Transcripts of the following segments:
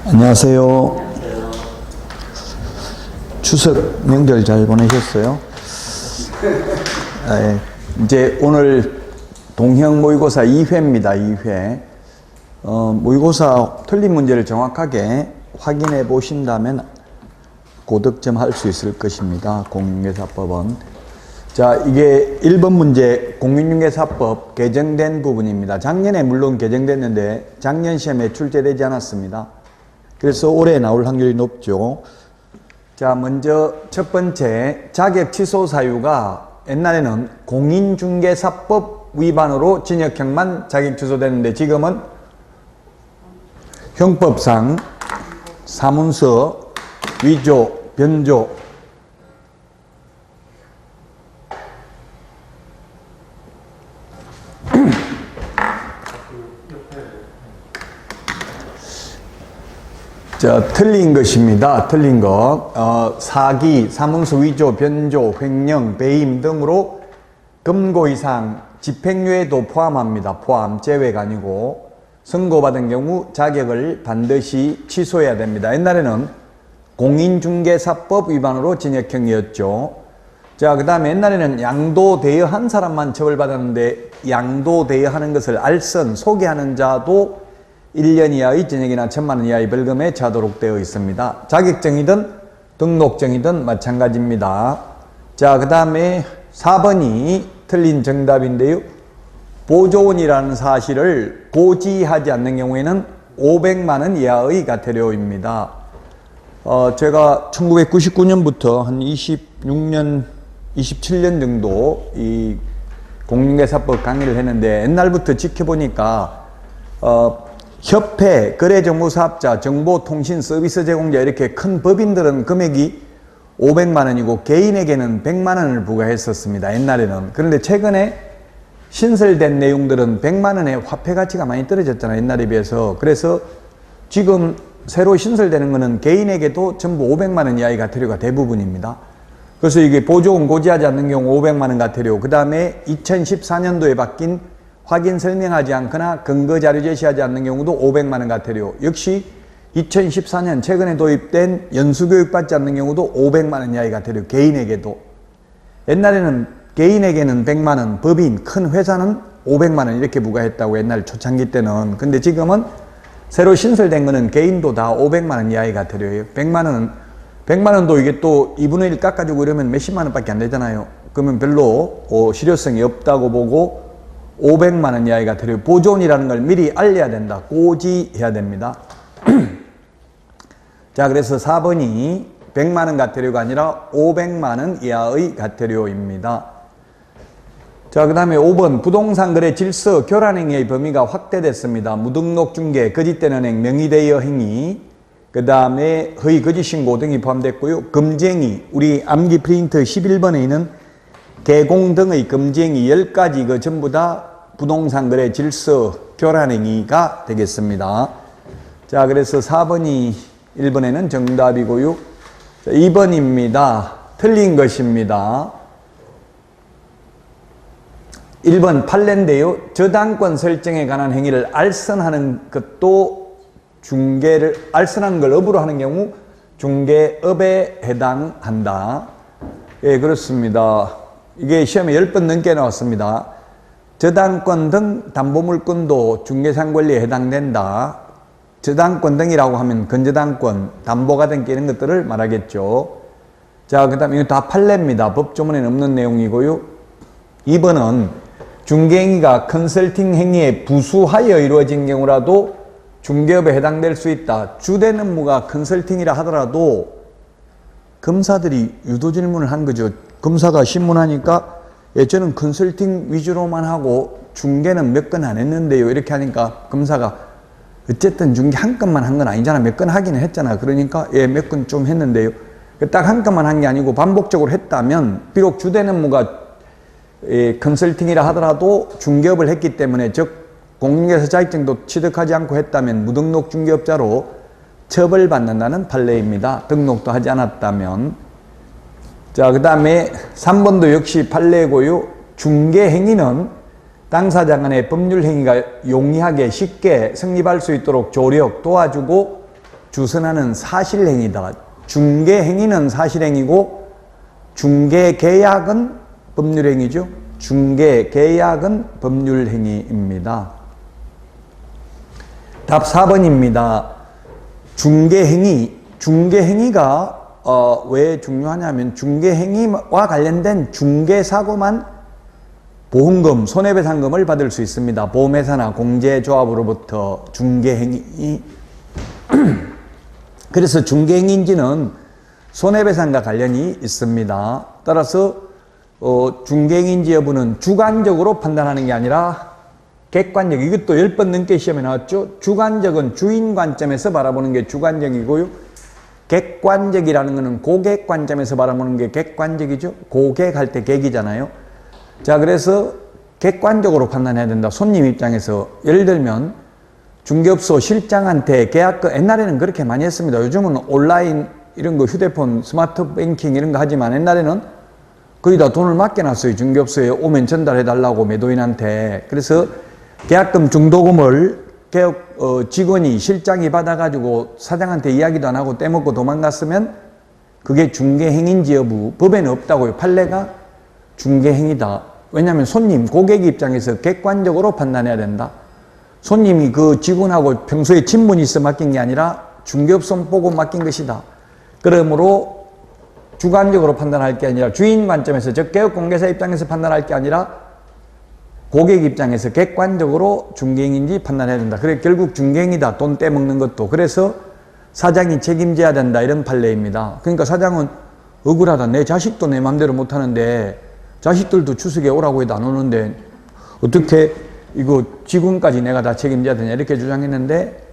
안녕하세요. 추석 명절 잘 보내셨어요? 이제 오늘 동형 모의고사 2회입니다. 2회. 모의고사 틀린 문제를 정확하게 확인해 보신다면 고득점 할 수 있을 것입니다. 공인중개사법은. 자, 이게 1번 문제 공인중개사법 개정된 부분입니다. 작년에 물론 개정됐는데 작년 시험에 출제되지 않았습니다. 그래서 올해 나올 확률이 높죠. 자, 먼저 첫 번째 자격 취소 사유가 옛날에는 공인중개사법 위반으로 징역형만 자격 취소됐는데 지금은 형법상 사문서 위조, 변조, 틀린 것입니다. 틀린 것. 사기, 사문서 위조, 변조, 횡령, 배임 등으로 금고 이상 집행유예도 포함합니다. 포함, 제외가 아니고 선고받은 경우 자격을 반드시 취소해야 됩니다. 옛날에는 공인중개사법 위반으로 징역형이었죠. 자, 그 다음에 옛날에는 양도대여한 사람만 처벌받았는데 양도대여하는 것을 알선, 소개하는 자도 1년 이하의 징역이나 1,000만 원 이하의 벌금에 처하도록 되어 있습니다. 자격증이든 등록증이든 마찬가지입니다. 자, 그 다음에 4번이 틀린 정답인데요. 보조원이라는 사실을 고지하지 않는 경우에는 500만 원 이하의 과태료입니다. 제가 1999년부터 한 26년, 27년 정도 이 공인중개사법 강의를 했는데 옛날부터 지켜보니까 협회, 거래정보사업자, 정보통신 서비스 제공자 이렇게 큰 법인들은 금액이 500만 원이고 개인에게는 100만 원을 부과했었습니다. 옛날에는. 그런데 최근에 신설된 내용들은 100만 원의 화폐 가치가 많이 떨어졌잖아요. 옛날에 비해서. 그래서 지금 새로 신설되는 것은 개인에게도 전부 500만 원 이하의 과태료가 대부분입니다. 그래서 이게 보조원 고지하지 않는 경우 500만 원 과태료, 그 다음에 2014년도에 바뀐 확인 설명하지 않거나 근거 자료 제시하지 않는 경우도 500만 원 과태료. 역시 2014년 최근에 도입된 연수교육 받지 않는 경우도 500만 원 이하의 과태료. 개인에게도. 옛날에는 개인에게는 100만 원, 법인, 큰 회사는 500만 원 이렇게 부과했다고 옛날 초창기 때는. 근데 지금은 새로 신설된 거는 개인도 다 500만 원 이하의 과태료예요. 100만 원도 이게 또 2분의 1 깎아주고 이러면 몇십만 원밖에 안 되잖아요. 그러면 별로 실효성이 없다고 보고 500만 원 이하의 과태료. 보조원이라는 걸 미리 알려야 된다. 고지해야 됩니다. 자, 그래서 4번이 100만 원 과태료가 아니라 500만 원 이하의 과태료입니다. 자, 그 다음에 5번 부동산 거래 질서 교란 행위의 범위가 확대됐습니다. 무등록 중개, 거짓된 은행, 명의대여 행위, 그 다음에 허위 거짓 신고 등이 포함됐고요. 금지행위, 우리 암기 프린트 11번에 있는 개공 등의 금지행위 10가지 그 전부 다 부동산 거래 질서 교란 행위가 되겠습니다. 자, 그래서 4번이 1번에는 정답이고요. 자, 2번입니다. 틀린 것입니다. 1번 판례인데요. 저당권 설정에 관한 행위를 알선하는 것도 알선하는 걸 업으로 하는 경우 중개업에 해당한다. 예, 그렇습니다. 이게 시험에 10번 넘게 나왔습니다. 저당권 등 담보물권도 중개상 권리에 해당된다. 저당권 등이라고 하면 건저당권, 담보가 등 이런 것들을 말하겠죠. 자, 그 다음에 이거 다 판례입니다. 법조문에는 없는 내용이고요. 2번은 중개행위가 컨설팅 행위에 부수하여 이루어진 경우라도 중개업에 해당될 수 있다. 주된 업무가 컨설팅이라 하더라도 검사들이 유도 질문을 한 거죠. 검사가 신문하니까 저는 컨설팅 위주로만 하고 중개는 몇 건 안 했는데요. 이렇게 하니까 검사가 어쨌든 중개 한 건만 한 건 아니잖아. 몇 건 하기는 했잖아. 그러니까 몇 건 좀 했는데요. 딱 한 건만 한 게 아니고 반복적으로 했다면 비록 주된 업무가 컨설팅이라 하더라도 중개업을 했기 때문에 즉 공인중개사 자격증도 취득하지 않고 했다면 무등록 중개업자로 처벌받는다는 판례입니다. 등록도 하지 않았다면. 자, 그 다음에 3번도 역시 판례고요. 중개행위는 당사자 간의 법률 행위가 용이하게 쉽게 성립할 수 있도록 조력, 도와주고 주선하는 사실행위다. 중개행위는 사실행위고 중개계약은 법률행위죠. 중개계약은 법률행위입니다. 답 4번입니다. 중개행위가 왜 중요하냐면 중개행위와 관련된 중개사고만 보험금, 손해배상금을 받을 수 있습니다. 보험회사나 공제조합으로부터 중개행위. 그래서 중개행위인지는 손해배상과 관련이 있습니다. 따라서 중개행위인지 여부는 주관적으로 판단하는 게 아니라 객관적, 이것도 10번 넘게 시험에 나왔죠. 주관적은 주인 관점에서 바라보는 게 주관적이고요. 객관적이라는 것은 고객 관점에서 바라보는 게 객관적이죠. 고객할 때 객이잖아요. 자, 그래서 객관적으로 판단해야 된다. 손님 입장에서 예를 들면 중개업소 실장한테 계약금, 옛날에는 그렇게 많이 했습니다. 요즘은 온라인 이런 거 휴대폰 스마트 뱅킹 이런 거 하지만 옛날에는 거기다 돈을 맡겨놨어요. 중개업소에 오면 전달해달라고 매도인한테. 그래서 계약금 중도금을 직원이 실장이 받아가지고 사장한테 이야기도 안 하고 떼먹고 도망갔으면 그게 중개행위인지 여부, 법에는 없다고요. 판례가 중개행위다. 왜냐하면 손님, 고객 입장에서 객관적으로 판단해야 된다. 손님이 그 직원하고 평소에 친분이 있어 맡긴 게 아니라 중개업소 보고 맡긴 것이다. 그러므로 주관적으로 판단할 게 아니라 주인 관점에서, 즉 개업공개사 입장에서 판단할 게 아니라 고객 입장에서 객관적으로 중개행위인지 판단해야 된다. 그래 결국 중개행위다. 돈 떼먹는 것도. 그래서 사장이 책임져야 된다. 이런 판례입니다. 그러니까 사장은 억울하다. 내 자식도 내 맘대로 못하는데 자식들도 추석에 오라고 해도 안 오는데 어떻게 이거 직원까지 내가 다 책임져야 되냐 이렇게 주장했는데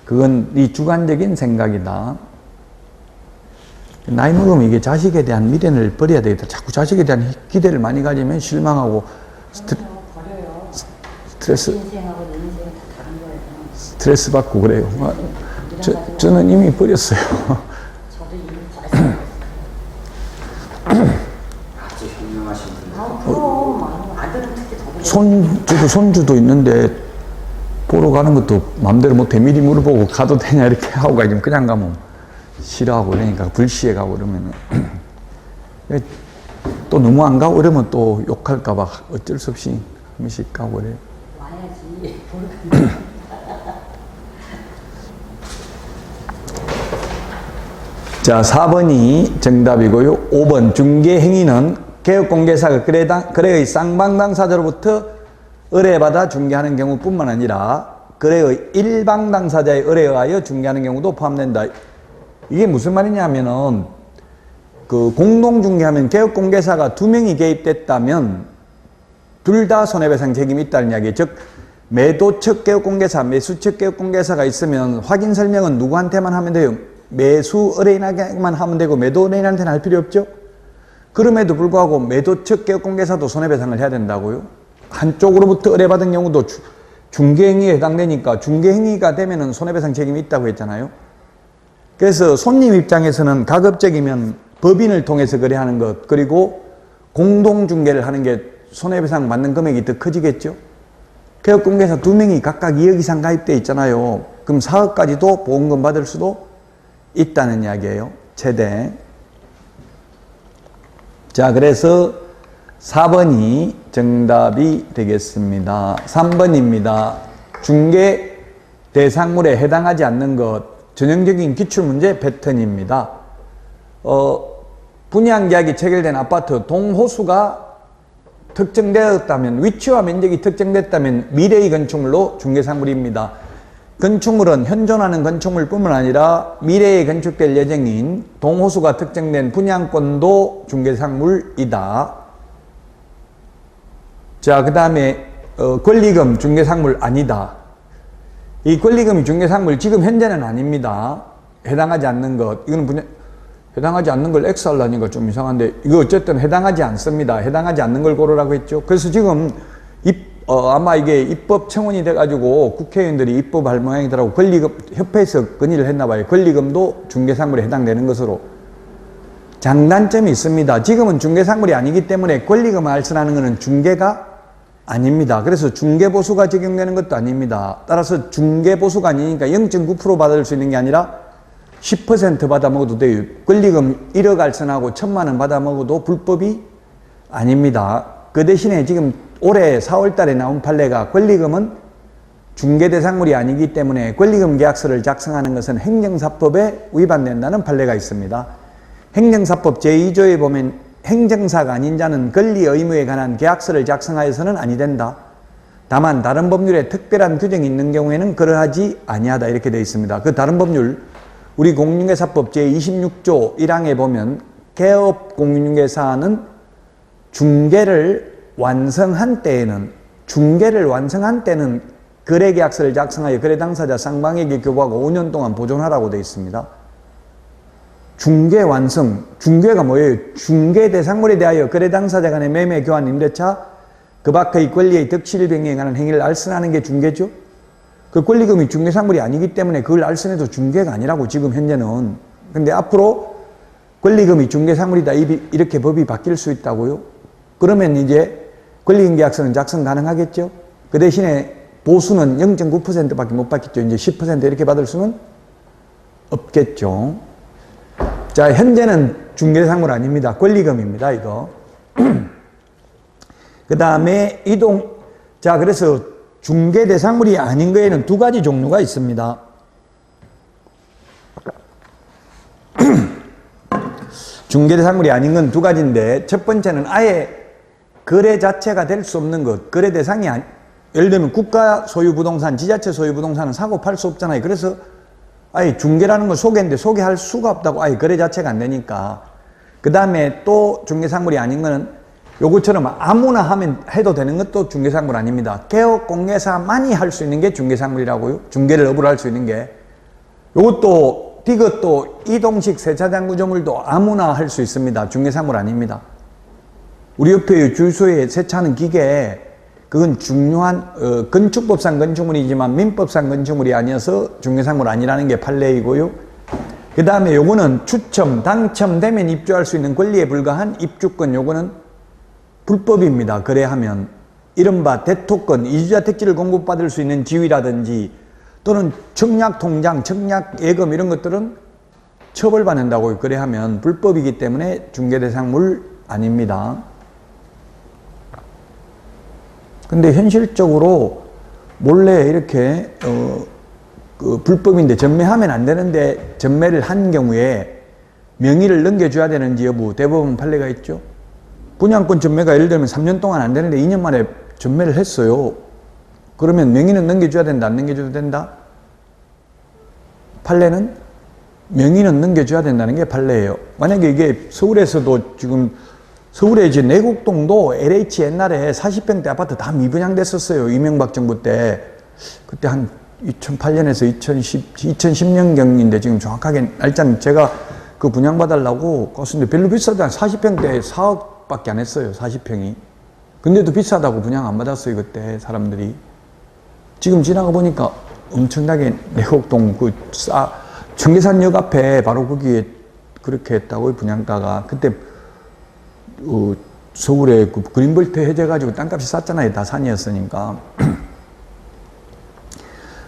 그건 네 주관적인 생각이다. 나이 먹으면 이게 자식에 대한 미련을 버려야 되겠다. 자꾸 자식에 대한 기대를 많이 가지면 실망하고 스트레스 받고 그래요. 저는 이미 버렸어요. 저도 이미 버렸어요. 아주 현명하신 분이에요. 그럼 아들은 특히 더 손주도 있는데 보러 가는 것도 마음대로 못해. 미리 물어보고 가도 되냐 이렇게 하고 가지. 그냥 가면 싫어하고 그러니까 불시에 가고 그러면 또 너무 안 가고 그러면 또 욕할까봐 어쩔 수 없이 한 번씩 가고 그래요. 와야지. 자, 4번이 정답이고요. 5번 중개행위는 개업공개사가 거래의 쌍방당사자로부터 의뢰받아 중개하는 경우뿐만 아니라 거래의 일방당사자의 의뢰에 의하여 중개하는 경우도 포함된다. 이게 무슨 말이냐면은 그 공동중개하면 개업공개사가 2명이 개입됐다면 둘 다 손해배상 책임이 있다는 이야기예요. 즉 매도측 개업공개사, 매수측 개업공개사가 있으면 확인 설명은 누구한테만 하면 돼요? 매수 의뢰인에게만 하면 되고 매도 의뢰인한테는 할 필요 없죠? 그럼에도 불구하고 매도측 개업공개사도 손해배상을 해야 된다고요? 한쪽으로부터 의뢰받은 경우도 중개행위에 해당되니까 중개행위가 되면은 손해배상 책임이 있다고 했잖아요. 그래서 손님 입장에서는 가급적이면 법인을 통해서 거래하는 것, 그리고 공동중개를 하는 게 손해배상 받는 금액이 더 커지겠죠? 개업공개사 2명이 각각 2억 이상 가입돼 있잖아요. 그럼 4억까지도 보험금 받을 수도 있다는 이야기예요. 최대. 자, 그래서 4번이 정답이 되겠습니다. 3번입니다. 중개 대상물에 해당하지 않는 것. 전형적인 기출문제 패턴입니다. 분양계약이 체결된 아파트 동호수가 특정되었다면, 위치와 면적이 특정됐다면 미래의 건축물로 중개상물입니다. 건축물은 현존하는 건축물뿐만 아니라 미래에 건축될 예정인 동호수가 특정된 분양권도 중개상물이다. 자, 그 다음에 권리금 중개상물 아니다. 이 권리금이 중개상물 지금 현재는 아닙니다. 해당하지 않는 것. 이거는 해당하지 않는 걸 X 하려니까 좀 이상한데 이거 어쨌든 해당하지 않습니다. 해당하지 않는 걸 고르라고 했죠. 그래서 지금 아마 이게 입법 청원이 돼가지고 국회의원들이 입법할 모양이더라고. 권리금 협회에서 건의를 했나 봐요. 권리금도 중개상물에 해당되는 것으로. 장단점이 있습니다. 지금은 중개상물이 아니기 때문에 권리금을 알선하는 것은 중개가 아닙니다. 그래서 중개보수가 적용되는 것도 아닙니다. 따라서 중개보수가 아니니까 0.9% 받을 수 있는 게 아니라 10% 받아 먹어도 돼요. 권리금 1억 알선하고 1,000만 원 받아 먹어도 불법이 아닙니다. 그 대신에 지금 올해 4월 달에 나온 판례가 권리금은 중개대상물이 아니기 때문에 권리금 계약서를 작성하는 것은 행정사법에 위반된다는 판례가 있습니다. 행정사법 제2조에 보면 행정사가 아닌 자는 권리 의무에 관한 계약서를 작성하여서는 아니 된다. 다만 다른 법률에 특별한 규정이 있는 경우에는 그러하지 아니하다 이렇게 되어 있습니다. 그 다른 법률 우리 공인중개사법 제26조 1항에 보면 개업 공인중개사는 중개를 완성한 때는 거래계약서를 작성하여 거래 당사자 쌍방에게 교부하고 5년 동안 보존하라고 되어 있습니다. 중개 완성, 중개가 뭐예요? 중개 대상물에 대하여 거래 당사자 간의 매매, 교환, 임대차, 그 밖의 권리의 덕실 병행에 관한 행위를 알선하는 게 중개죠. 그 권리금이 중개상물이 아니기 때문에 그걸 알선해도 중개가 아니라고 지금 현재는. 근데 앞으로 권리금이 중개상물이다 이렇게 법이 바뀔 수 있다고요? 그러면 이제 권리금 계약서는 작성 가능하겠죠? 그 대신에 보수는 0.9%밖에 못 받겠죠. 이제 10% 이렇게 받을 수는 없겠죠. 자, 현재는 중개상물 아닙니다. 권리금입니다, 이거. 그 다음에 자, 그래서 중개대상물이 아닌 거에는 두 가지 종류가 있습니다. 중개대상물이 아닌 건 두 가지인데, 첫 번째는 아예 거래 자체가 될 수 없는 것, 거래 대상이 예를 들면 국가 소유 부동산, 지자체 소유 부동산은 사고 팔 수 없잖아요. 그래서 아예 중개라는 건 소개인데 소개할 수가 없다고 아예 거래 자체가 안 되니까. 그 다음에 또 중개상물이 아닌 거는 요것처럼 아무나 해도 되는 것도 중개상물 아닙니다. 개업공개사만이 할 수 있는 게 중개상물이라고요. 중개를 업으로 할 수 있는 게. 이것도 이동식 세차장 구조물도 아무나 할 수 있습니다. 중개상물 아닙니다. 우리 옆에 주유소에 세차하는 기계, 그건 중요한 건축법상 건축물이지만 민법상 건축물이 아니어서 중개상물 아니라는 게 판례이고요. 그 다음에 요거는 추첨, 당첨되면 입주할 수 있는 권리에 불과한 입주권, 요거는 불법입니다. 거래하면. 이른바 대토권, 이주자 택지를 공급받을 수 있는 지위라든지 또는 청약통장, 청약예금 이런 것들은 처벌받는다고 거래하면 불법이기 때문에 중개대상물 아닙니다. 근데 현실적으로 몰래 이렇게 불법인데 전매하면 안 되는데 전매를 한 경우에 명의를 넘겨줘야 되는지 여부 대법원 판례가 있죠. 분양권 전매가 예를 들면 3년 동안 안 되는데 2년 만에 전매를 했어요. 그러면 명의는 넘겨줘야 된다, 안 넘겨줘도 된다? 판례는 명의는 넘겨줘야 된다는 게 판례예요. 만약에 이게 서울에서도 지금 서울에 이제 내곡동도 LH 옛날에 40평대 아파트 다 미분양됐었어요. 이명박 정부 때. 그때 한 2008년에서 2010년경인데 지금 정확하게 날짜는 제가 그 분양받으려고 껐는데 별로 비싸지 않아요. 40평대 4억밖에 안 했어요. 40평이. 근데도 비싸다고 분양 안 받았어요. 그때 사람들이. 지금 지나가 보니까 엄청나게 내곡동 청계산역 앞에 바로 거기에 그렇게 했다고요. 분양가가. 그때 서울에 그 그린벨트 해제가지고 땅값이 쌌잖아요. 다 산이었으니까.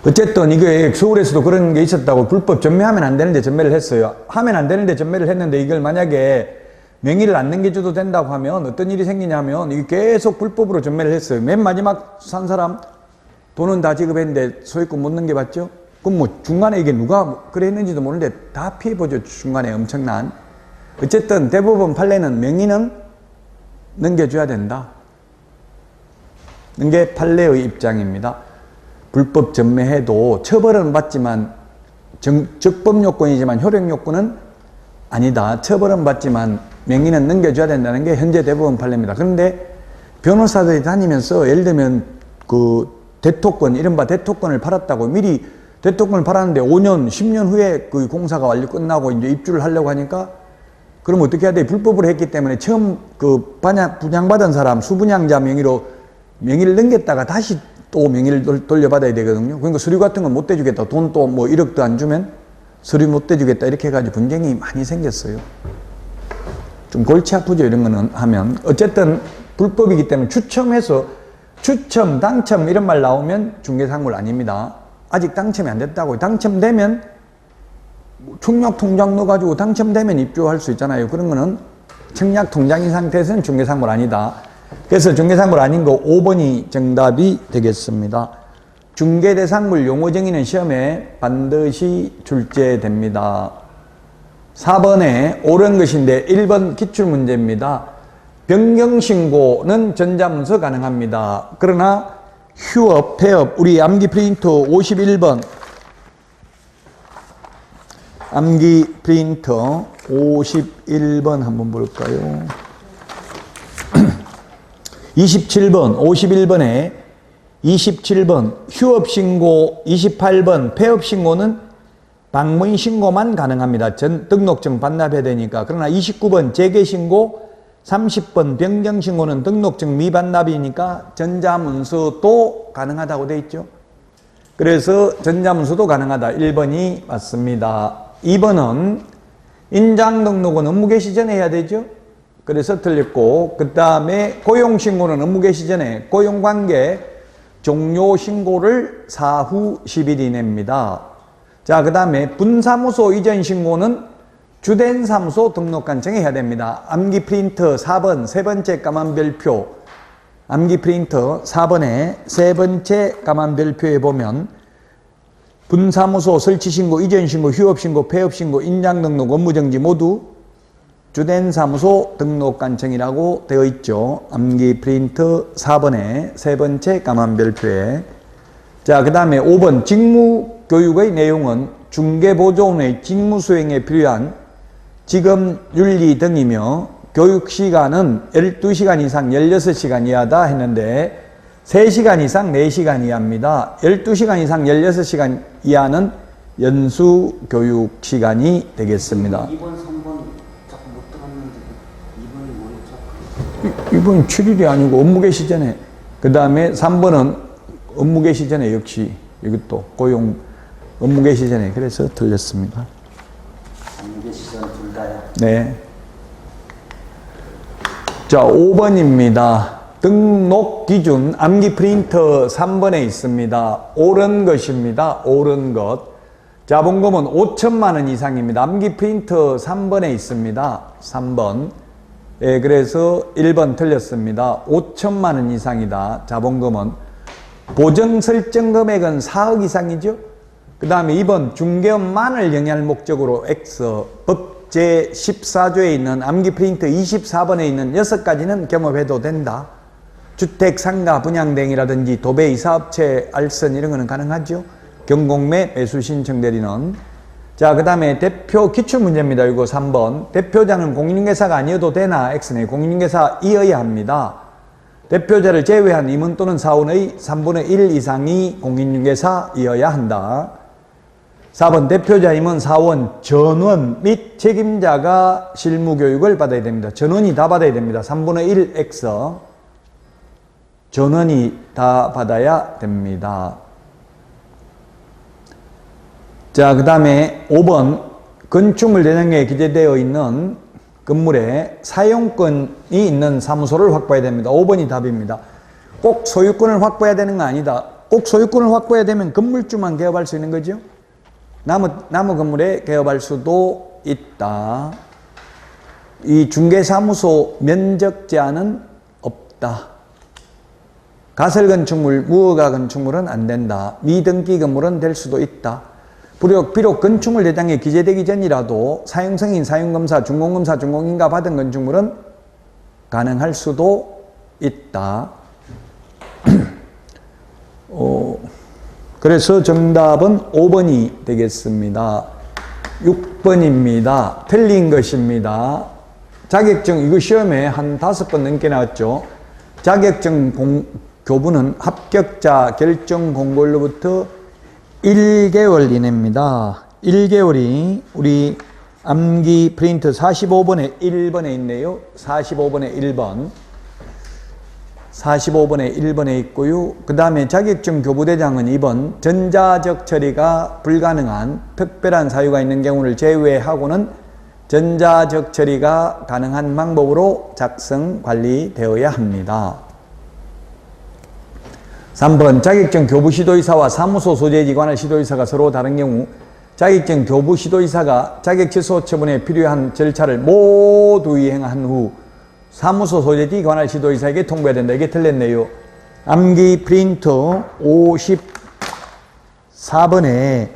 어쨌든 이게 서울에서도 그런 게 있었다고 불법 전매하면 안 되는데 전매를 했어요. 하면 안 되는데 전매를 했는데 이걸 만약에 명의를 안 넘겨줘도 된다고 하면 어떤 일이 생기냐면 이게 계속 불법으로 전매를 했어요. 맨 마지막 산 사람 돈은 다 지급했는데 소유권 못 넘겨봤죠? 그럼 뭐 중간에 이게 누가 그래 했는지도 모르는데 다 피해보죠. 중간에 엄청난. 어쨌든 대법원 판례는 명의는 넘겨줘야 된다. 이게 판례의 입장입니다. 불법 전매해도 처벌은 받지만 적법 요건이지만 효력 요건은 아니다. 처벌은 받지만 명의는 넘겨줘야 된다는 게 현재 대법원 판례입니다. 그런데 변호사들이 다니면서 예를 들면 그 대토권, 이른바 대토권을 팔았다고 미리 대토권을 팔았는데 5년, 10년 후에 그 공사가 완료 끝나고 이제 입주를 하려고 하니까 그럼 어떻게 해야 돼? 불법으로 했기 때문에 처음 그 분양받은 사람, 수분양자 명의로 명의를 넘겼다가 다시 또 명의를 돌려받아야 되거든요. 그러니까 서류 같은 건 못 대주겠다. 돈 또 뭐 1억도 안 주면 서류 못 대주겠다. 이렇게 해가지고 분쟁이 많이 생겼어요. 좀 골치 아프죠. 이런 거는 하면. 어쨌든 불법이기 때문에 추첨해서 추첨, 당첨 이런 말 나오면 중개상물 아닙니다. 아직 당첨이 안 됐다고. 당첨되면 청약통장 넣어가지고 당첨되면 입주할 수 있잖아요. 그런 거는 청약통장인 상태에서는 중개상물 아니다. 그래서 중개상물 아닌 거 5번이 정답이 되겠습니다. 중개대상물 용어 정의는 시험에 반드시 출제됩니다. 4번에 옳은 것인데 1번 기출문제입니다. 변경신고는 전자문서 가능합니다. 그러나 휴업, 폐업, 우리 암기 프린터 51번 암기 프린터 51번 한번 볼까요? 27번, 51번에 27번 휴업신고, 28번 폐업신고는 방문신고만 가능합니다. 전 등록증 반납해야 되니까. 그러나 29번 재개신고, 30번 변경신고는 등록증 미반납이니까 전자문서도 가능하다고 되어 있죠. 그래서 전자문서도 가능하다. 1번이 맞습니다. 2번은 인장등록은 업무개시 전에 해야 되죠. 그래서 틀렸고, 그 다음에 고용신고는 업무개시 전에, 고용관계 종료신고를 사후 10일 이내입니다. 자, 그 다음에 분사무소 이전신고는 주된 사무소 등록관청에 해야 됩니다. 암기 프린터 4번 세 번째 까만 별표, 암기 프린터 4번에 세 번째 까만 별표에 보면 분사무소 설치신고, 이전신고, 휴업신고, 폐업신고, 인장등록, 업무정지 모두 주된 사무소 등록관청이라고 되어 있죠. 암기 프린터 4번에 세 번째 까만 별표에. 자, 그 다음에 5번 직무교육의 내용은 중개보조원의 직무수행에 필요한 지금 윤리 등이며 교육시간은 12시간 이상 16시간 이하다 했는데 3시간 이상 4시간 이하입니다. 12시간 이상 16시간 이하는 연수교육시간이 되겠습니다. 2번, 3번 자꾸 못 들었는데 2번이 뭐였죠? 2번 7일이 아니고 업무개시 전에. 그 다음에 3번은 업무개시 전에 역시 이것도 고용 업무개시 전에. 그래서 틀렸습니다. 업무개시 전 둘 다요? 네. 자, 5번입니다. 등록 기준 암기 프린터 3번에 있습니다. 옳은 것입니다. 옳은 것. 자본금은 5천만 원 이상입니다. 암기 프린터 3번에 있습니다. 3번. 예, 그래서 1번 틀렸습니다. 5천만 원 이상이다. 자본금은. 보정 설정 금액은 4억 이상이죠. 그 다음에 2번 중개업만을 영위할 목적으로 X. 법 제14조에 있는 암기 프린터 24번에 있는 6가지는 겸업해도 된다. 주택, 상가, 분양대행이라든지 도배, 이사업체, 알선 이런 거는 가능하죠. 경공매, 매수 신청 대리는. 자, 그 다음에 대표 기출문제입니다. 이거 3번. 대표자는 공인중개사가 아니어도 되나? X네. 공인중개사이어야 합니다. 대표자를 제외한 임원 또는 사원의 3분의 1 이상이 공인중개사이어야 한다. 4번 대표자, 임원, 사원, 전원 및 책임자가 실무교육을 받아야 됩니다. 전원이 다 받아야 됩니다. 3분의 1 X. 전원이 다 받아야 됩니다. 자, 그 다음에 5번 건축물 대장에 기재되어 있는 건물에 사용권이 있는 사무소를 확보해야 됩니다. 5번이 답입니다. 꼭 소유권을 확보해야 되는 거 아니다. 꼭 소유권을 확보해야 되면 건물주만 개업할 수 있는 거죠. 나무 건물에 개업할 수도 있다. 이 중개사무소 면적 제한은 없다. 가설건축물, 무허가 건축물은 안 된다. 미등기 건물은 될 수도 있다. 비록 건축물 대장에 기재되기 전이라도 사용승인, 사용검사, 준공검사, 준공인가 받은 건축물은 가능할 수도 있다. 그래서 정답은 5번이 되겠습니다. 6번입니다. 틀린 것입니다. 자격증, 이거 시험에 한 5번 넘게 나왔죠. 자격증 교부는 합격자 결정 공고일로부터 1개월 이내입니다. 1개월이 우리 암기 프린트 45번에 1번에 있네요. 45번에 1번. 45번에 1번에 있고요. 그 다음에 자격증 교부대장은 2번. 전자적 처리가 불가능한 특별한 사유가 있는 경우를 제외하고는 전자적 처리가 가능한 방법으로 작성, 관리되어야 합니다. 3번 자격증 교부 시도의사와 사무소 소재지 관할 시도의사가 서로 다른 경우 자격증 교부 시도의사가 자격 취소 처분에 필요한 절차를 모두 이행한 후 사무소 소재지 관할 시도의사에게 통보해야 된다. 이게 틀렸네요. 암기 프린터 54번에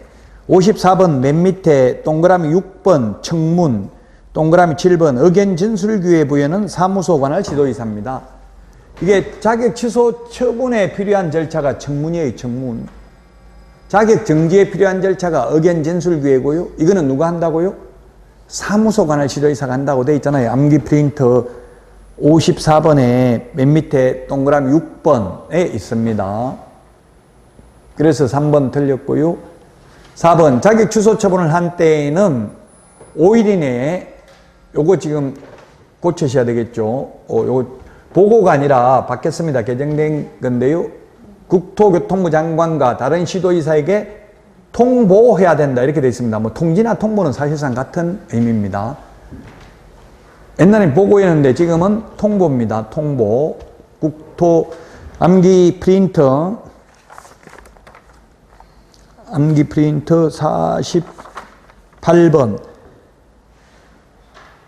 54번 맨 밑에 동그라미 6번 청문, 동그라미 7번 의견 진술 기회 부여는 사무소 관할 시도의사입니다. 이게 자격 취소 처분에 필요한 절차가 청문이에요. 청문. 자격 정지에 필요한 절차가 의견 진술 기회고요. 이거는 누가 한다고요? 사무소 관할 시도의사가 한다고 돼 있잖아요. 암기 프린터 54번에 맨 밑에 동그라미 6번에 있습니다. 그래서 3번 틀렸고요. 4번 자격 취소 처분을 한 때에는 5일 이내에 요거 지금 고치셔야 되겠죠. 요거 보고가 아니라 바뀌었습니다. 개정된 건데요. 국토교통부 장관과 다른 시도의사에게 통보해야 된다. 이렇게 되어 있습니다. 뭐 통지나 통보는 사실상 같은 의미입니다. 옛날엔 보고였는데 지금은 통보입니다. 통보. 국토 암기 프린터 48번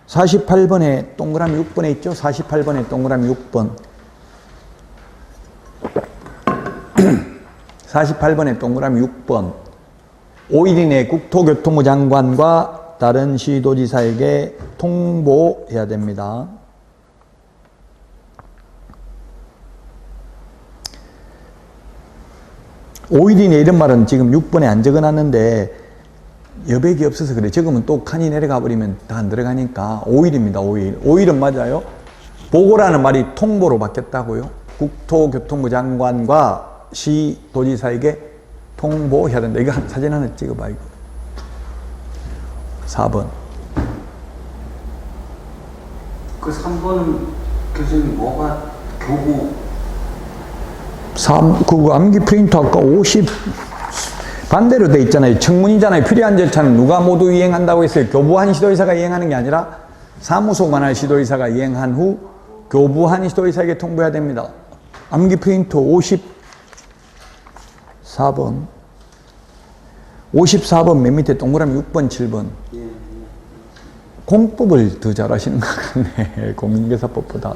48번에 동그라미 6번에 있죠? 48번에 동그라미 6번 48번에 동그라미 6번 5일 이내 국토교통부 장관과 다른 시도지사에게 통보해야 됩니다. (5일) 이내 이런 말은 지금 6번에 안 적어놨는데 여백이 없어서 그래. 적으면 또 칸이 내려가 버리면 다 안 들어가니까 5일입니다. 5일. 5일은 맞아요. 보고라는 말이 통보로 바뀌었다고요. 국토교통부 장관과 시도지사에게 통보해야 된다. 이거 사진 하나 찍어봐. 이거 4번. 그 3번은 교수님 뭐가 교부? 그 암기 프린터 아까 50 반대로 돼 있잖아요. 청문이잖아요. 필요한 절차는 누가 모두 이행한다고 했어요. 교부한 시도의사가 이행하는 게 아니라 사무소 관할 시도의사가 이행한 후 교부한 시도의사에게 통보해야 됩니다. 암기 프린터 54번 54번 맨 밑에 동그라미 6번 7번 공법을 더 잘하시는 것 같네. 공인중개사법보다.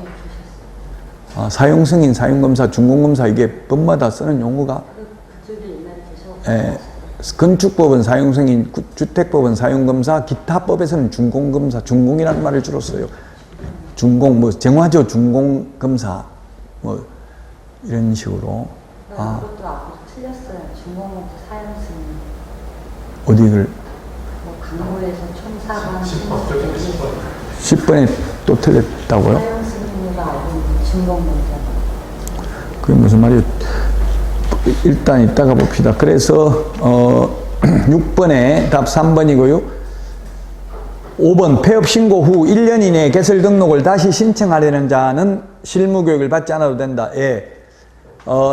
사용승인, 사용검사, 준공검사 이게 법마다 쓰는 용어가 건축법은 사용승인, 주택법은 사용검사, 기타법에서는 준공검사, 준공이라는 말을 주로 써요. 준공, 뭐 정화조 준공검사 뭐 이런 식으로. 그것도 앞으로 틀렸어요. 준공법도 사용승인. 어디를? 뭐 강보에서 총 4번 10번에 또 틀렸다고요? 사용승인으로 알고 있는 준공검사. 그게 무슨 말이에요? 일단 이따가 봅시다. 그래서 6번에 답 3번이고요. 5번 폐업 신고 후 1년 이내에 개설 등록을 다시 신청하려는 자는 실무교육을 받지 않아도 된다. 예.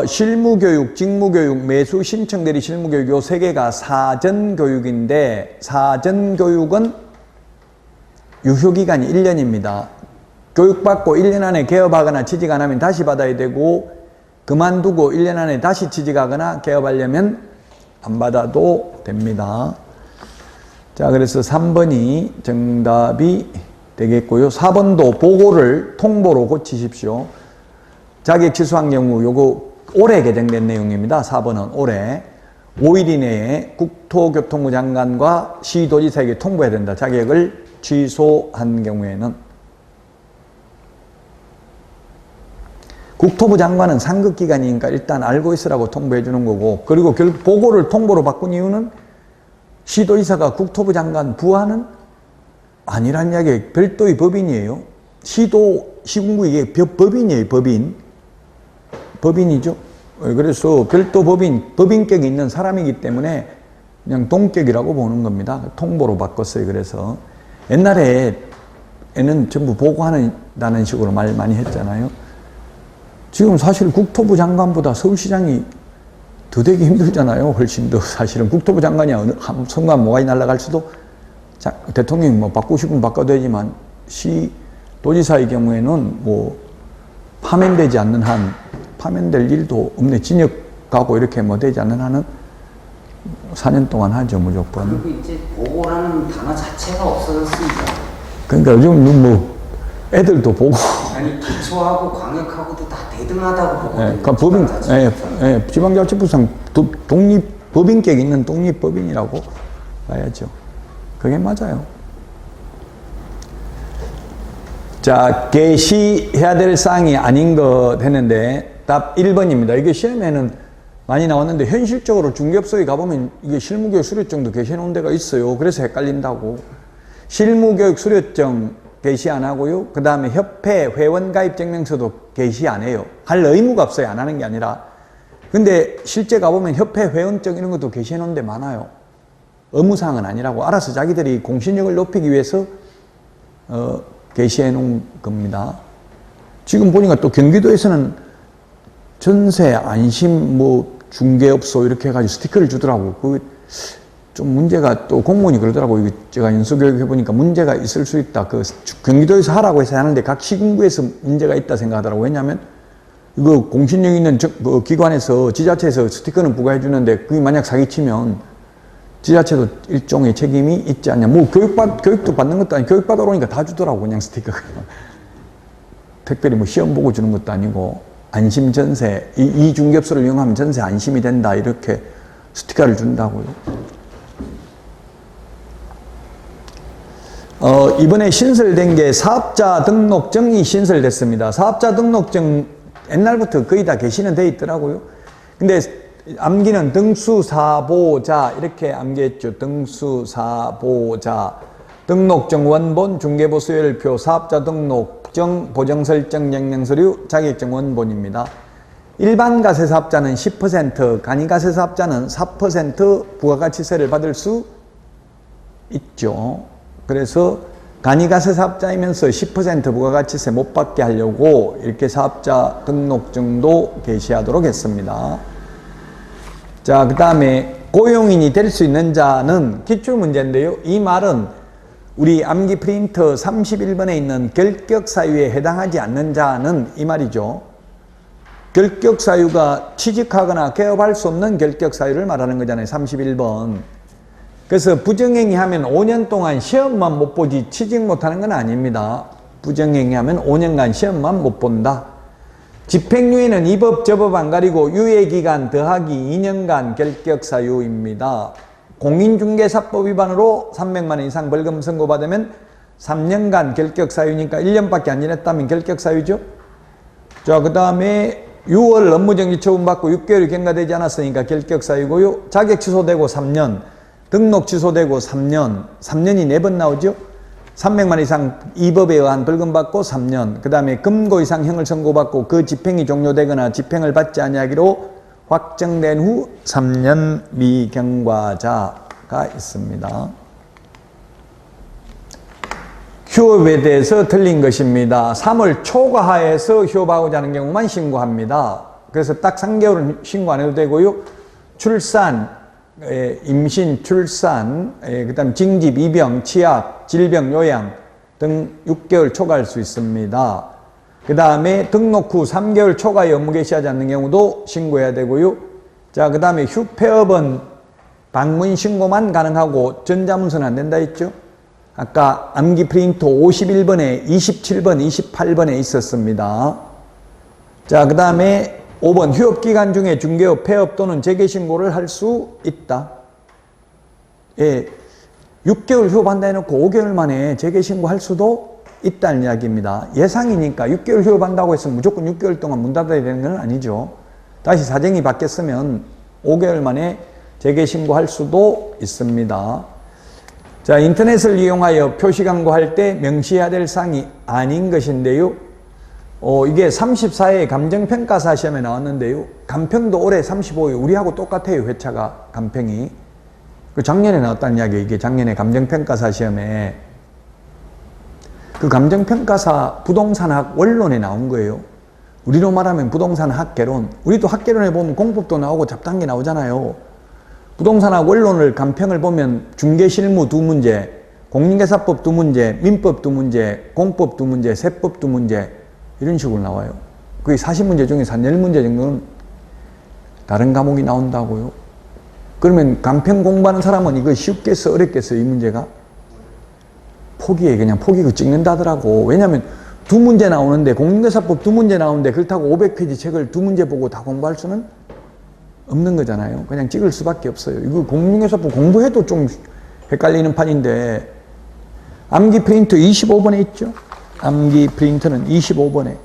실무교육, 직무교육, 매수 신청 대리 실무교육 요 세 개가 사전교육인데 사전교육은 유효기간이 1년입니다. 교육받고 1년 안에 개업하거나 취직 안 하면 다시 받아야 되고 그만두고 1년 안에 다시 취직하거나 개업하려면 안 받아도 됩니다. 자, 그래서 3번이 정답이 되겠고요. 4번도 보고를 통보로 고치십시오. 자격 취소한 경우 요거 올해 개정된 내용입니다. 4번은 올해 5일 이내에 국토교통부 장관과 시도지사에게 통보해야 된다. 자격을 취소한 경우에는. 국토부 장관은 상급기관이니까 일단 알고 있으라고 통보해 주는 거고, 그리고 결국 보고를 통보로 바꾼 이유는 시도지사가 국토부 장관 부하는 아니란 이야기예요. 별도의 법인이에요. 시군구 이게 법인이에요. 법인이죠. 그래서 별도 법인격이 있는 사람이기 때문에 그냥 동격이라고 보는 겁니다. 통보로 바꿨어요. 그래서 옛날에는 전부 보고한다는 식으로 말 많이 했잖아요. 지금 사실 국토부 장관보다 서울시장이 더 되기 힘들잖아요. 훨씬 더 사실은 국토부 장관이 어느 순간 뭐가 날아갈 수도 대통령이 뭐 바꾸고 싶으면 바꿔도 되지만 시도지사의 경우에는 뭐 파면되지 않는 한 파면될 일도 없네. 징역 가고 이렇게 뭐 되지 않는 한은 4년 동안 하죠, 무조건. 그리고 이제 보고라는 단어 자체가 없어졌습니다. 그러니까 요즘 뭐 애들도 보고. 아니 기초하고 광역하고도 다 대등하다고 보거든요. 그러니까 법인, 지방자치법상 법인격 있는 독립법인이라고 봐야죠. 그게 맞아요. 자, 개시해야 될 사항이 아닌 것 했는데 답 1번입니다. 이게 시험에는 많이 나왔는데 현실적으로 중개업소에 가보면 이게 실무교육 수료증도 개시해 놓은 데가 있어요. 그래서 헷갈린다고. 실무교육 수료증 개시 안 하고요. 그 다음에 협회 회원 가입 증명서도 개시 안 해요. 할 의무가 없어요. 안 하는 게 아니라. 근데 실제 가보면 협회 회원증 이런 것도 개시해 놓은 데 많아요. 의무사항은 아니라고. 알아서 자기들이 공신력을 높이기 위해서 게시해 놓은 겁니다. 지금 보니까 또 경기도에서는 전세, 안심, 중개업소 이렇게 해가지고 스티커를 주더라고. 그 좀 문제가 또 공무원이 그러더라고. 이거 제가 연수교육 해보니까 문제가 있을 수 있다. 그 경기도에서 하라고 해서 하는데 각 시군구에서 문제가 있다 생각하더라고. 왜냐하면 이거 공신력 있는 기관에서 지자체에서 스티커는 부과해 주는데 그게 만약 사기치면 지자체도 일종의 책임이 있지 않냐. 교육도 받는 것도 아니고 교육받으러 오니까 다 주더라고. 그냥 스티커. 특별히 시험 보고 주는 것도 아니고 안심 전세, 이 중개업소를 이용하면 전세 안심이 된다. 이렇게 스티커를 준다고요. 이번에 신설된 게 사업자 등록증이 신설됐습니다. 사업자 등록증 옛날부터 거의 다 게시는 돼 있더라고요. 근데 암기는 등수사보자 이렇게 암기했죠. 등수사보자, 등록증 원본, 중개보수열표, 사업자 등록증, 보정설정 영양서류, 자격증 원본입니다. 일반 가세사업자는 10%, 간이가세사업자는 4% 부가가치세를 받을 수 있죠. 그래서 간이가세사업자이면서 10% 부가가치세 못 받게 하려고 이렇게 사업자 등록증도 게시하도록 했습니다. 자, 그 다음에 고용인이 될 수 있는 자는 기출문제인데요. 이 말은 우리 암기 프린터 31번에 있는 결격사유에 해당하지 않는 자는 이 말이죠. 결격사유가 취직하거나 개업할 수 없는 결격사유를 말하는 거잖아요. 31번. 그래서 부정행위 하면 5년 동안 시험만 못 보지 취직 못하는 건 아닙니다. 부정행위 하면 5년간 시험만 못 본다. 집행유예는 이 법 저 법 안 가리고 유예기간 더하기 2년간 결격사유입니다. 공인중개사법 위반으로 300만 원 이상 벌금 선고받으면 3년간 결격사유니까 1년밖에 안 지났다면 결격사유죠. 자, 그 다음에 6월 업무정지 처분받고 6개월이 경과되지 않았으니까 결격사유고요. 자격 취소되고 3년, 등록 취소되고 3년, 3년이 4번 나오죠. 300만 원 이상 이 법에 의한 벌금 받고 3년, 그 다음에 금고 이상 형을 선고받고 그 집행이 종료되거나 집행을 받지 아니하기로 확정된 후 3년 미경과자가 있습니다. 휴업에 대해서 틀린 것입니다. 3월 초과하에서 휴업하고자 하는 경우만 신고합니다. 그래서 딱 3개월은 신고 안 해도 되고요. 출산, 임신, 출산, 그 다음 징집, 입영, 취업, 질병, 요양 등 6개월 초과할 수 있습니다. 그 다음에 등록 후 3개월 초과에 업무 개시하지 않는 경우도 신고해야 되고요. 자, 그 다음에 휴폐업은 방문 신고만 가능하고 전자문서는 안 된다 했죠. 아까 암기 프린터 51번에 27번, 28번에 있었습니다. 자, 그 다음에 5번 휴업기간 중에 중개업, 폐업 또는 재개신고를 할 수 있다. 예, 6개월 휴업한다 해놓고 5개월 만에 재개신고할 수도 있다는 이야기입니다. 예상이니까 6개월 휴업한다고 해서 무조건 6개월 동안 문 닫아야 되는 건 아니죠. 다시 사정이 바뀌었으면 5개월 만에 재개신고할 수도 있습니다. 자, 인터넷을 이용하여 표시광고할 때 명시해야 될 사항이 아닌 것인데요. 이게 34회 감정평가사 시험에 나왔는데요. 감평도 올해 35회, 우리하고 똑같아요. 회차가, 감평이. 그 작년에 나왔다는 이야기예요. 이게 작년에 감정평가사 시험에. 그 감정평가사 부동산학 원론에 나온 거예요. 우리로 말하면 부동산 학개론. 우리도 학개론에 보면 공법도 나오고 잡단계 나오잖아요. 부동산학 원론을 감평을 보면 중개실무 2문제, 공인중개사법 2문제, 민법 2문제, 공법 2문제, 세법 2문제 이런 식으로 나와요. 거의 40문제 중에서 한 10문제 정도는 다른 과목이 나온다고요. 그러면 간편 공부하는 사람은 이거 쉽겠어, 어렵겠어, 이 문제가? 포기해, 그냥 포기고 찍는다더라고. 왜냐면 두 문제 나오는데, 공인중개사법 두 문제 나오는데, 그렇다고 500페이지 책을 두 문제 보고 다 공부할 수는 없는 거잖아요. 그냥 찍을 수밖에 없어요. 이거 공인중개사법 공부해도 좀 헷갈리는 판인데, 암기 프린트 25번에 있죠? 암기 프린트는 25번에.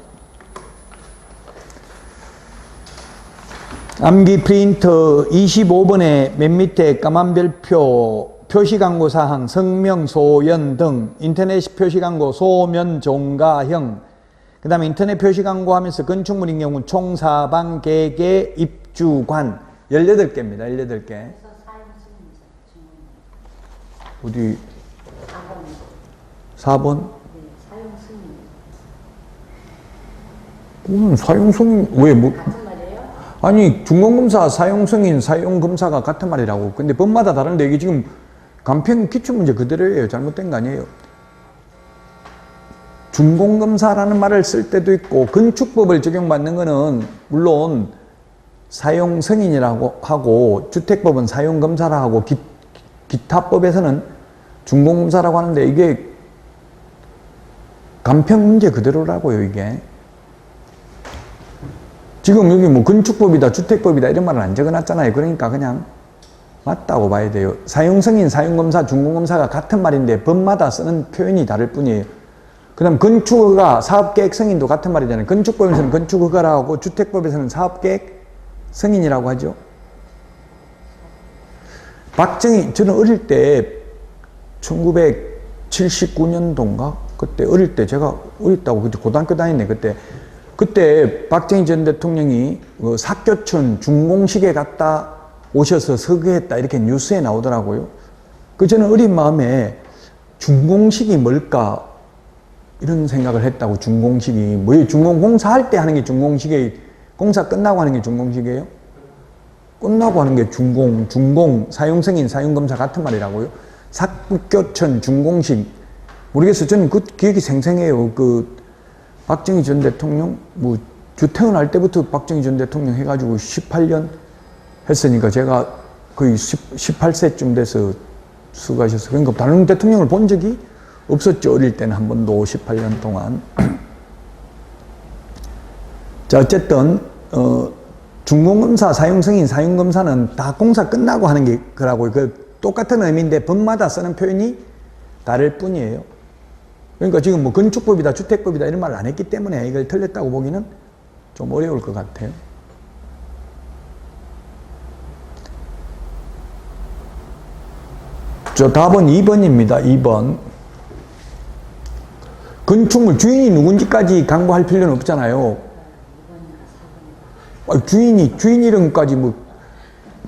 암기 프린트 25번에 맨 밑에 까만 별표 표시광고 사항 성명 소연 등 인터넷 표시광고 소면 종가형 그 다음에 인터넷 표시광고 하면서 건축물인 경우 총 사방 개개 입주관 18개입니다. 18개. 어디 4번? 네, 사용 승인. 오늘 사용 승인 왜 뭐? 같은 말이에요? 아니 중공검사 사용 승인 사용 검사가 같은 말이라고. 근데 법마다 다른데 이게 지금 간편 기출문제 그대로예요. 잘못된 거 아니에요. 준공검사라는 말을 쓸 때도 있고 건축법을 적용받는 거는 물론 사용 승인이라고 하고 주택법은 사용 검사라 하고 기타 법에서는 준공검사라고 하는데 이게 간편 문제 그대로라고요. 이게 지금 여기 뭐 건축법이다 주택법이다 이런 말을 안 적어놨잖아요. 그러니까 그냥 맞다고 봐야 돼요. 사용승인, 사용검사, 준공검사가 같은 말인데 법마다 쓰는 표현이 다를 뿐이에요. 그 다음 건축허가, 사업계획 승인도 같은 말이잖아요. 건축법에서는 건축허가라고 하고 주택법에서는 사업계획 승인이라고 하죠. 박정희, 저는 어릴 때 1979년도인가? 그때 어릴 때 제가 어렸다고 그때 고등학교 다녔네 그때 박정희 전 대통령이 사교촌 준공식에 갔다 오셔서 서거했다 이렇게 뉴스에 나오더라고요. 저는 어린 마음에 준공식이 뭘까 이런 생각을 했다고. 준공식이 뭐예요? 공사할 때 하는 게 준공식이에요? 공사 끝나고 하는 게 준공식이에요? 끝나고 하는 게 준공, 사용승인, 사용검사 같은 말이라고요. 사교촌 준공식 모르겠어요. 저는 그 기억이 생생해요. 박정희 전 대통령 주태어날 때부터 박정희 전 대통령 해가지고 18년 했으니까 제가 거의 18세쯤 돼서 수고하셨어요. 그러니까 다른 대통령을 본 적이 없었죠. 어릴 때는 한 번도 18년 동안. 자, 어쨌든 준공검사, 사용승인, 사용검사는 다 공사 끝나고 하는 게 그라고요. 똑같은 의미인데 법마다 쓰는 표현이 다를 뿐이에요. 그러니까 지금 뭐 건축법이다, 주택법이다 이런 말을 안 했기 때문에 이걸 틀렸다고 보기는 좀 어려울 것 같아요. 저 답은 2번입니다. 2번. 건축물 주인이 누군지까지 강구할 필요는 없잖아요. 주인 이름까지 뭐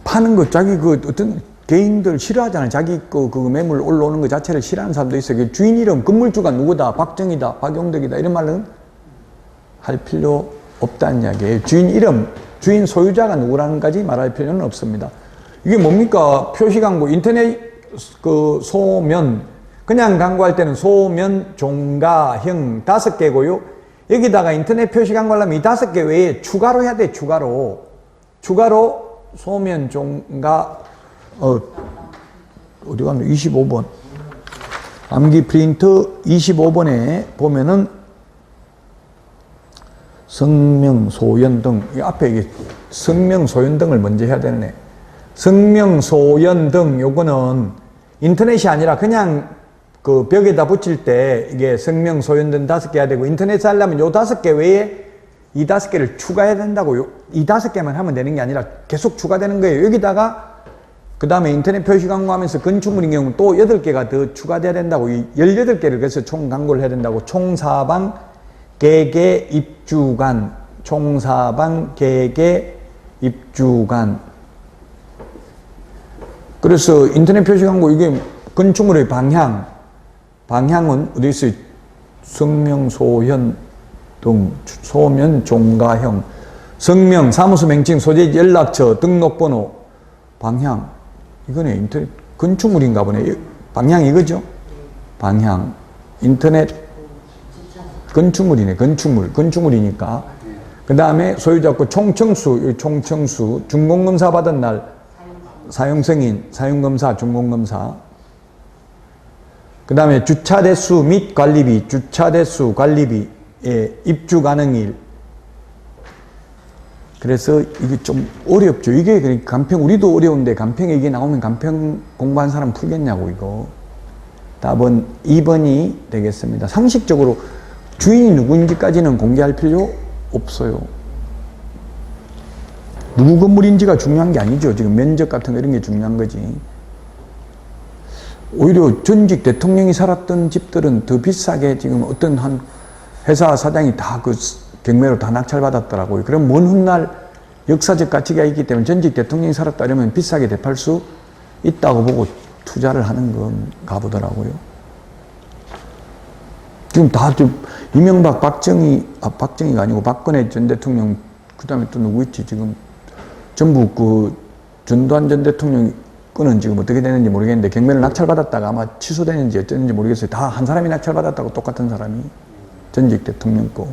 파는 거 자기 어떤 개인들 싫어하잖아요. 자기 그 매물 올라오는 거 자체를 싫어하는 사람도 있어요. 주인 이름, 건물주가 누구다, 박정희다, 박용덕이다 이런 말은 할 필요 없다는 이야기예요. 주인 이름, 주인 소유자가 누구라는까지 말할 필요는 없습니다. 이게 뭡니까? 표시광고, 인터넷 소면, 그냥 광고할 때는 소면, 종가형 5개고요. 여기다가 인터넷 표시광고 하려면 이 5개 외에 추가로 해야 돼, 추가로 소면, 종가, 어디 갔노? 25번. 암기 프린트 25번에 보면은 성명, 소연 등, 이 앞에 이게 성명, 소연 등을 먼저 해야 되네. 성명, 소연 등 요거는 인터넷이 아니라 그냥 그 벽에다 붙일 때 이게 성명, 소연 등 5개 해야 되고 인터넷에 하려면 요 5개 외에 이 5개를 추가해야 된다고요. 이 5개만 하면 되는 게 아니라 계속 추가되는 거예요. 여기다가 그 다음에 인터넷 표시 광고하면서 건축물인 경우 또 8개가 더 추가돼야 된다고. 이 18개를 그래서 총 광고를 해야 된다고. 총사방 개개 입주관, 총사방 개개 입주관. 그래서 인터넷 표시 광고 이게 건축물의 방향은 어디 있어요? 성명, 소현 등, 소면, 종가형, 성명, 사무소 명칭, 소재지, 연락처, 등록번호, 방향. 이거네. 인터넷 건축물인가 보네. 방향 이거죠? 방향. 인터넷 건축물이네. 건축물이니까. 그 다음에 소유자고 총청수, 총청수, 준공검사 받은 날 사용승인, 사용검사, 준공검사. 그 다음에 주차대수 및 관리비, 주차대수, 관리비, 예, 입주 가능일. 그래서 이게 좀 어렵죠. 이게 그러니까 간평, 우리도 어려운데 간평에 이게 나오면 간평 공부한 사람 풀겠냐고, 이거. 답은 2번이 되겠습니다. 상식적으로 주인이 누구인지까지는 공개할 필요 없어요. 누구 건물인지가 중요한 게 아니죠. 지금 면적 같은 거 이런 게 중요한 거지. 오히려 전직 대통령이 살았던 집들은 더 비싸게 지금 어떤 한 회사 사장이 다 그 경매로 다 낙찰받았더라고요. 그럼 먼 훗날 역사적 가치가 있기 때문에 전직 대통령이 살았다 이러면 비싸게 되팔 수 있다고 보고 투자를 하는 건가 보더라고요. 지금 다 이명박, 박정희가 아니고 박근혜 전 대통령, 그 다음에 또 누구 있지? 지금 전부 그 전두환 전 대통령 건은 지금 어떻게 되는지 모르겠는데 경매를 낙찰받았다가 아마 취소되는지 어쩌는지 모르겠어요. 다 한 사람이 낙찰받았다고, 똑같은 사람이. 전직 대통령 거.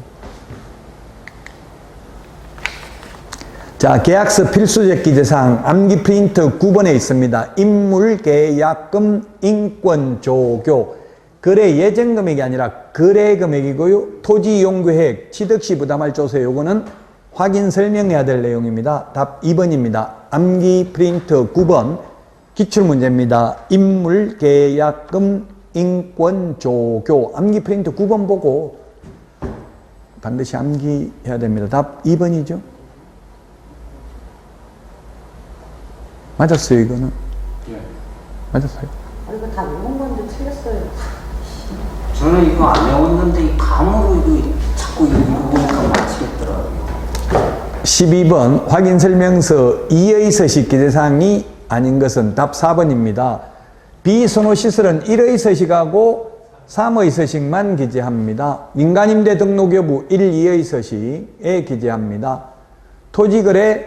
자, 계약서 필수적 기재사항 암기 프린트 9번에 있습니다. 인물, 계약금, 인권, 조교. 거래 예정 금액이 아니라 거래 금액이고요. 토지 이용 계획, 취득 시 부담할 조세, 요거는 확인 설명해야 될 내용입니다. 답 2번입니다. 암기 프린트 9번 기출문제입니다. 인물, 계약금, 인권, 조교. 암기 프린트 9번 보고 반드시 암기해야 됩니다. 답 2번이죠. 맞았어요, 이거는? 예. 맞았어요. 이거 다 외운 건데 틀렸어요. 저는 이거 안 외웠는데 이 감으로 이거 자꾸 이거 보니까 맞히겠더라고요. 12번 확인 설명서 2의 서식 기재사항이 아닌 것은 답 4번입니다. 비선호 시설은 1의 서식하고 3의 서식만 기재합니다. 민간임대 등록 여부 1, 2의 서식에 기재합니다. 토지거래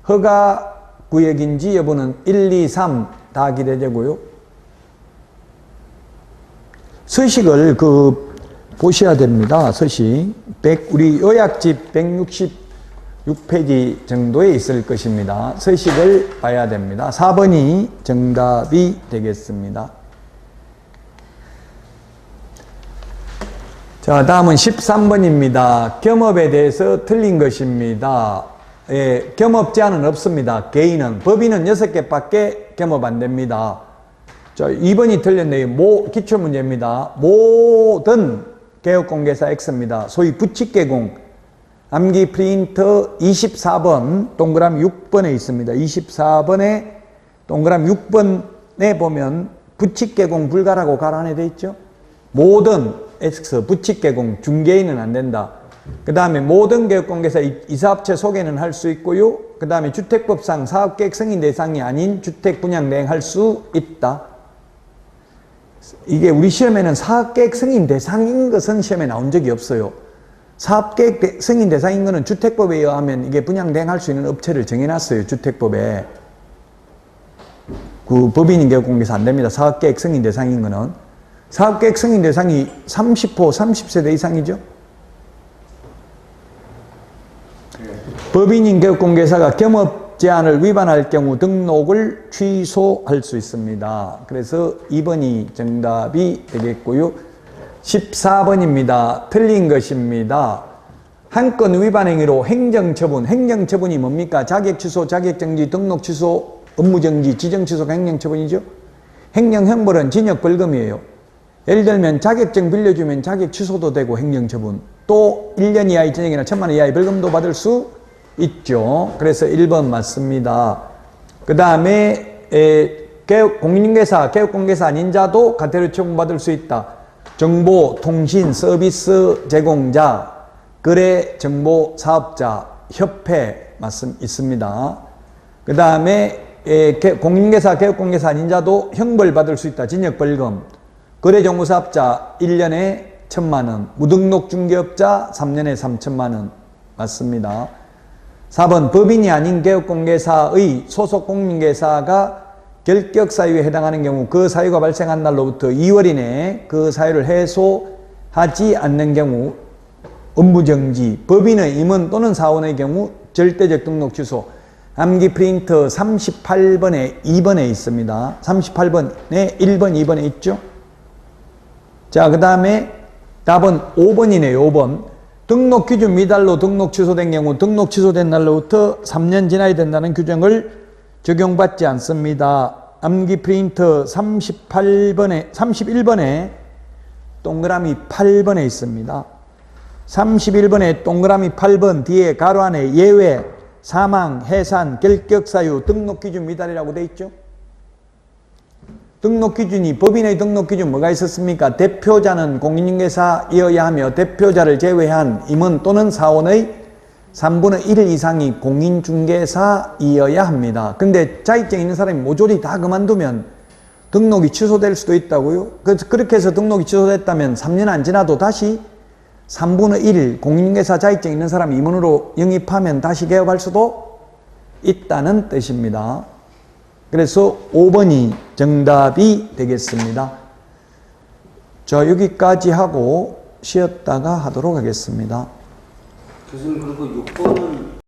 허가 구역인지 여부는 1, 2, 3 다 기재되고요. 서식을 보셔야 됩니다. 서식. 우리 요약집 166페이지 정도에 있을 것입니다. 서식을 봐야 됩니다. 4번이 정답이 되겠습니다. 자, 다음은 13번입니다. 겸업에 대해서 틀린 것입니다. 예, 겸업 제한은 없습니다. 개인은. 법인은 6개밖에 겸업 안 됩니다. 자, 2번이 틀렸네요. 기출문제입니다. 모든 개업공개사 X입니다. 소위 부칙개공. 암기 프린터 24번, 동그라미 6번에 있습니다. 24번에 동그라미 6번에 보면 부칙개공 불가라고 갈 안에 돼 있죠. 모든 X, 부칙개공, 중개인은 안 된다. 그 다음에 모든 개업공개사 이사업체 소개는 할 수 있고요. 그 다음에 주택법상 사업계획 승인 대상이 아닌 주택 분양 대행할 수 있다. 이게 우리 시험에는 사업계획 승인 대상인 것은 시험에 나온 적이 없어요. 사업계획 승인 대상인 것은 주택법에 의하면 이게 분양 대행할 수 있는 업체를 정해놨어요. 주택법에. 그 법인인 개업공개사 안 됩니다. 사업계획 승인 대상인 것은. 사업계획 승인 대상이 30호, 30세대 이상이죠. 법인인 개업공개사가 겸업 제한을 위반할 경우 등록을 취소할 수 있습니다. 그래서 2번이 정답이 되겠고요. 14번입니다. 틀린 것입니다. 한 건 위반 행위로 행정처분. 행정처분이 뭡니까? 자격취소, 자격정지, 등록취소, 업무정지, 지정취소가 행정처분이죠. 행정형벌은 징역벌금이에요. 예를 들면 자격증 빌려주면 자격 취소도 되고 행정처분. 또 1년 이하의 징역이나 1,000만 원 이하의 벌금도 받을 수 있죠. 그래서 1번 맞습니다. 그 다음에 공인중개사, 개업공개사 아닌 자도 과태료 처분받을 수 있다. 정보, 통신, 서비스 제공자, 거래, 정보, 사업자, 협회 있습니다. 그 다음에 공인중개사, 개업공개사 아닌 자도 형벌받을 수 있다. 징역벌금. 거래정보사업자 1년에 1,000만 원, 무등록 중개업자 3년에 3,000만 원 맞습니다. 4번 법인이 아닌 개업공개사의 소속 공인중개사가 결격 사유에 해당하는 경우 그 사유가 발생한 날로부터 2월 이내에 그 사유를 해소하지 않는 경우 업무정지, 법인의 임원 또는 사원의 경우 절대적 등록 취소. 암기 프린터 38번에 2번에 있습니다. 38번에 1번, 2번에 있죠. 자, 그 다음에 답은 5번이네요. 5번. 등록 기준 미달로 등록 취소된 경우 등록 취소된 날로부터 3년 지나야 된다는 규정을 적용받지 않습니다. 암기 프린터 31번에 동그라미 8번에 있습니다. 31번에 동그라미 8번 뒤에 가로 안에 예외, 사망, 해산, 결격 사유, 등록 기준 미달이라고 돼 있죠. 등록 기준이 법인의 등록 기준 뭐가 있었습니까? 대표자는 공인중개사이어야 하며 대표자를 제외한 임원 또는 사원의 3분의 1 이상이 공인중개사이어야 합니다. 근데 자격증 있는 사람이 모조리 다 그만두면 등록이 취소될 수도 있다고요. 그렇게 해서 등록이 취소됐다면 3년 안 지나도 다시 3분의 1 공인중개사 자격증 있는 사람이 임원으로 영입하면 다시 개업할 수도 있다는 뜻입니다. 그래서 5번이 정답이 되겠습니다. 자, 여기까지 하고 쉬었다가 하도록 하겠습니다. 교수님, 그리고 6번은